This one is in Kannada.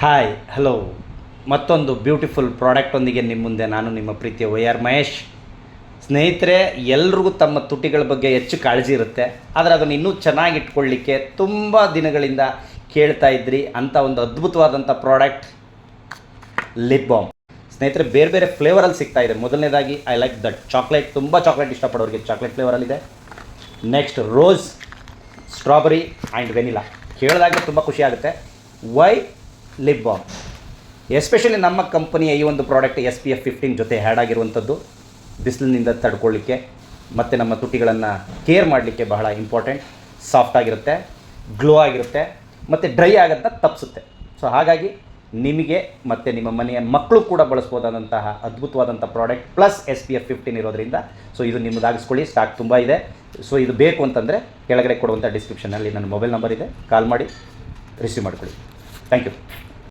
ಹಾಯ್ ಹಲೋ, ಮತ್ತೊಂದು ಬ್ಯೂಟಿಫುಲ್ ಪ್ರಾಡಕ್ಟೊಂದಿಗೆ ನಿಮ್ಮ ಮುಂದೆ ನಾನು ನಿಮ್ಮ ಪ್ರೀತಿಯ ವೈ.ಆರ್. ಮಹೇಶ್. ಸ್ನೇಹಿತರೆ, ಎಲ್ರಿಗೂ ತಮ್ಮ ತುಟಿಗಳ ಬಗ್ಗೆ ಹೆಚ್ಚು ಕಾಳಜಿ ಇರುತ್ತೆ, ಆದರೆ ಅದನ್ನು ಇನ್ನೂ ಚೆನ್ನಾಗಿಟ್ಕೊಳ್ಳಿಕ್ಕೆ ತುಂಬ ದಿನಗಳಿಂದ ಕೇಳ್ತಾ ಇದ್ರಿ ಅಂಥ ಒಂದು ಅದ್ಭುತವಾದಂಥ ಪ್ರಾಡಕ್ಟ್ ಲಿಪ್ ಬಾಮ್. ಸ್ನೇಹಿತರೆ, ಬೇರೆ ಬೇರೆ ಫ್ಲೇವರಲ್ಲಿ ಸಿಗ್ತಾ ಇದೆ. ಮೊದಲನೇದಾಗಿ ಐ ಲೈಕ್ ದಟ್ ಚಾಕ್ಲೇಟ್, ತುಂಬ ಚಾಕ್ಲೇಟ್ ಇಷ್ಟಪಡೋರಿಗೆ ಚಾಕ್ಲೇಟ್ ಫ್ಲೇವರಲ್ಲಿದೆ. Next rose, strawberry and vanilla. ಕೇಳಿದಾಗೆ ತುಂಬ ಖುಷಿ ಆಗುತ್ತೆ. Y lip balm? ಎಸ್ಪೆಷಲಿ ನಮ್ಮ ಕಂಪನಿಯ ಈ ಒಂದು ಪ್ರಾಡಕ್ಟ್ SPF 15 ಜೊತೆ ಹ್ಯಾಡ್ ಆಗಿರುವಂಥದ್ದು. ಬಿಸಿಲಿನಿಂದ ತಡ್ಕೊಳ್ಳಿಕ್ಕೆ ಮತ್ತು ನಮ್ಮ ತುಟಿಗಳನ್ನು ಕೇರ್ ಮಾಡಲಿಕ್ಕೆ ಬಹಳ ಇಂಪಾರ್ಟೆಂಟ್. ಸಾಫ್ಟ್ ಆಗಿರುತ್ತೆ, ಗ್ಲೋ ಆಗಿರುತ್ತೆ ಮತ್ತು ಡ್ರೈ ಆಗೋದನ್ನ ತಪ್ಪಿಸುತ್ತೆ. ಸೊ ಹಾಗಾಗಿ ನಿಮಗೆ ಮತ್ತು ನಿಮ್ಮ ಮನೆಯ ಮಕ್ಕಳು ಕೂಡ ಬಳಸ್ಬೋದಾದಂತಹ ಅದ್ಭುತವಾದಂಥ ಪ್ರಾಡಕ್ಟ್, ಪ್ಲಸ್ SPF 15 ಇರೋದ್ರಿಂದ ಸೊ ಇದು ನಿಮ್ಮದಾಗಿಸ್ಕೊಳ್ಳಿ. ಸ್ಟಾಕ್ ತುಂಬ ಇದೆ. ಸೊ ಇದು ಬೇಕು ಅಂತಂದರೆ ಕೆಳಗಡೆ ಕೊಡುವಂಥ ಡಿಸ್ಕ್ರಿಪ್ಷನಲ್ಲಿ ನನ್ನ ಮೊಬೈಲ್ ನಂಬರ್ ಇದೆ, ಕಾಲ್ ಮಾಡಿ ರಿಸೀವ್ ಮಾಡ್ಕೊಳ್ಳಿ. Thank you.